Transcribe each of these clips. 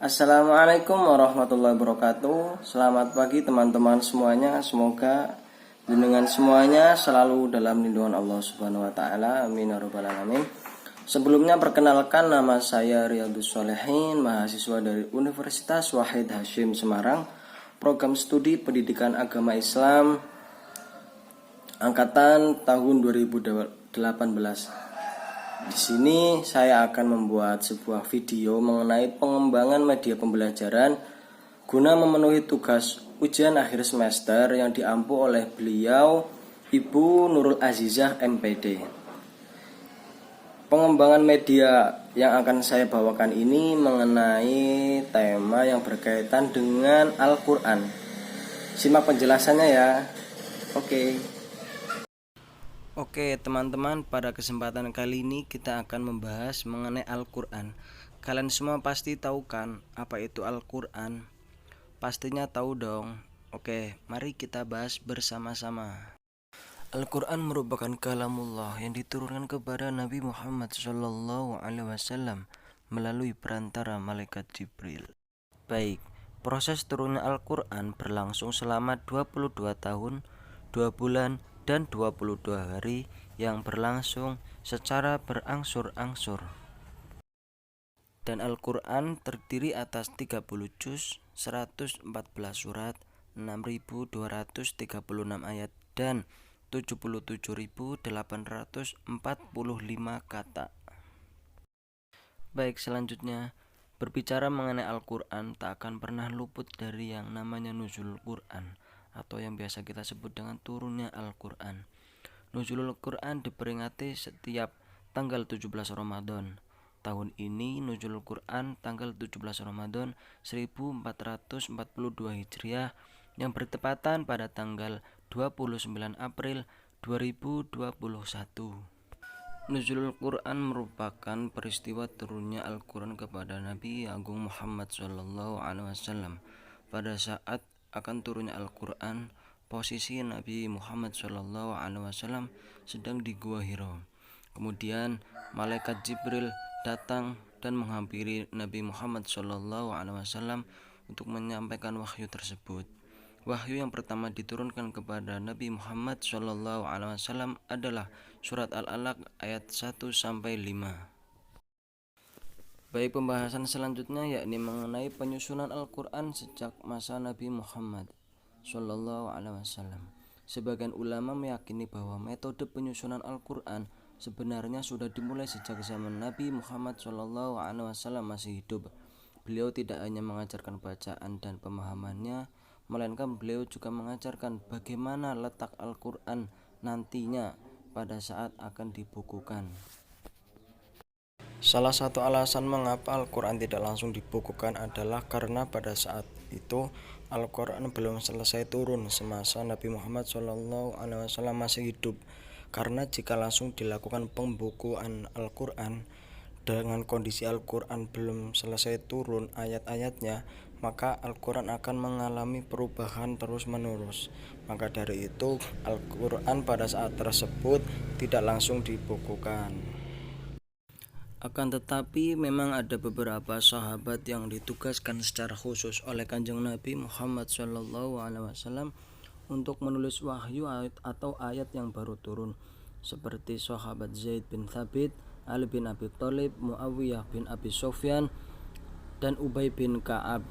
Assalamualaikum warahmatullahi wabarakatuh. Selamat pagi teman-teman semuanya. Semoga dengan semuanya selalu dalam lindungan Allah Subhanahu wa taala. Amin ya rabbal alamin. Sebelumnya perkenalkan, nama saya Riyadus Shalihin, mahasiswa dari Universitas Wahid Hasyim Semarang, program studi Pendidikan Agama Islam angkatan tahun 2018. Di sini saya akan membuat sebuah video mengenai pengembangan media pembelajaran guna memenuhi tugas ujian akhir semester yang diampu oleh beliau Ibu Nurul Azizah MPD. Pengembangan media yang akan saya bawakan ini mengenai tema yang berkaitan dengan Al-Quran. Simak penjelasannya ya. Oke teman-teman, pada kesempatan kali ini kita akan membahas mengenai Al-Quran. Kalian semua pasti tahu kan apa itu Al-Quran? Pastinya tahu dong. Oke, mari kita bahas bersama-sama. Al-Quran merupakan kalamullah yang diturunkan kepada Nabi Muhammad SAW melalui perantara malaikat Jibril. Baik, proses turunnya Al-Quran berlangsung selama 22 tahun, 2 bulan, dan 22 hari yang berlangsung secara berangsur-angsur. Dan Al-Quran terdiri atas 30 juz, 114 surat, 6.236 ayat, dan 77.845 kata. Baik, selanjutnya berbicara mengenai Al-Quran, tak akan pernah luput dari yang namanya nuzulul Quran, atau yang biasa kita sebut dengan turunnya Al-Quran. Nuzulul Quran diperingati setiap tanggal 17 Ramadan. Tahun ini nuzulul Quran tanggal 17 Ramadan 1442 Hijriah yang bertepatan pada tanggal 29 April 2021. Nuzulul Quran merupakan peristiwa turunnya Al-Quran kepada Nabi Agung Muhammad SAW. Pada saat akan turunnya Al-Quran, posisi Nabi Muhammad SAW sedang di Gua Hira. Kemudian malaikat Jibril datang dan menghampiri Nabi Muhammad SAW untuk menyampaikan wahyu tersebut. Wahyu yang pertama diturunkan kepada Nabi Muhammad SAW adalah surat Al-Alaq ayat 1-5. Baik, pembahasan selanjutnya yakni mengenai penyusunan Al-Quran sejak masa Nabi Muhammad SAW. Sebagian ulama meyakini bahwa metode penyusunan Al-Quran sebenarnya sudah dimulai sejak zaman Nabi Muhammad SAW masih hidup. Beliau tidak hanya mengajarkan bacaan dan pemahamannya, melainkan beliau juga mengajarkan bagaimana letak Al-Quran nantinya pada saat akan dibukukan. Salah satu alasan mengapa Al-Quran tidak langsung dibukukan adalah karena pada saat itu Al-Quran belum selesai turun semasa Nabi Muhammad SAW masih hidup. Karena jika langsung dilakukan pembukuan Al-Quran dengan kondisi Al-Quran belum selesai turun ayat-ayatnya, maka Al-Quran akan mengalami perubahan terus-menerus. Maka dari itu Al-Quran pada saat tersebut tidak langsung dibukukan. Akan tetapi memang ada beberapa sahabat yang ditugaskan secara khusus oleh Kanjeng Nabi Muhammad SAW untuk menulis wahyu atau ayat yang baru turun, seperti sahabat Zaid bin Thabit, Ali bin Abi Thalib, Muawiyah bin Abi Sufyan, dan Ubay bin Ka'ab.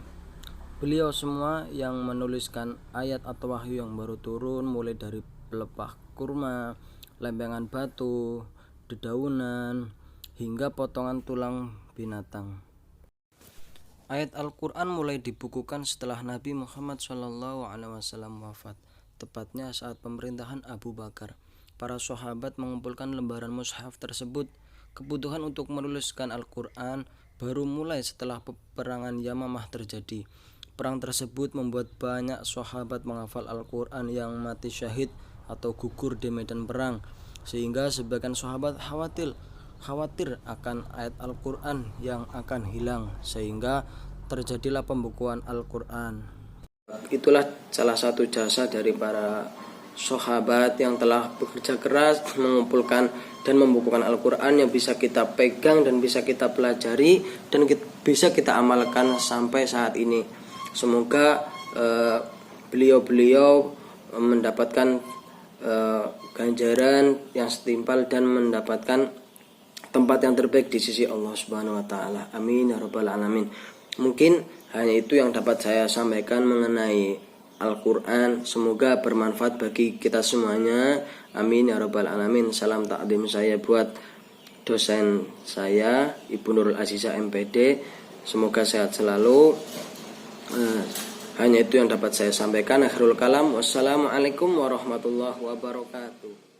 Beliau semua yang menuliskan ayat atau wahyu yang baru turun, mulai dari pelepah kurma, lempengan batu, dedaunan, hingga potongan tulang binatang. Ayat Al-Quran mulai dibukukan setelah Nabi Muhammad SAW wafat, tepatnya saat pemerintahan Abu Bakar. Para sahabat mengumpulkan lembaran mushaf tersebut. Kebutuhan untuk menuliskan Al-Quran baru mulai setelah peperangan Yamamah terjadi. Perang tersebut membuat banyak sahabat menghafal Al-Quran yang mati syahid atau gugur di medan perang, sehingga sebagian sahabat khawatir akan ayat Al-Quran yang akan hilang, sehingga terjadilah pembukuan Al-Quran. Itulah salah satu jasa dari para sahabat yang telah bekerja keras mengumpulkan dan membukukan Al-Quran yang bisa kita pegang dan bisa kita pelajari dan bisa kita amalkan sampai saat ini. Semoga beliau-beliau mendapatkan ganjaran yang setimpal dan mendapatkan tempat yang terbaik di sisi Allah Subhanahu wa taala. Amin ya rabbal alamin. Mungkin hanya itu yang dapat saya sampaikan mengenai Al-Quran. Semoga bermanfaat bagi kita semuanya. Amin ya rabbal alamin. Salam takdim saya buat dosen saya, Ibu Nurul Azizah MPD. Semoga sehat selalu. Hanya itu yang dapat saya sampaikan. Akhirul kalam. Wassalamualaikum warahmatullahi wabarakatuh.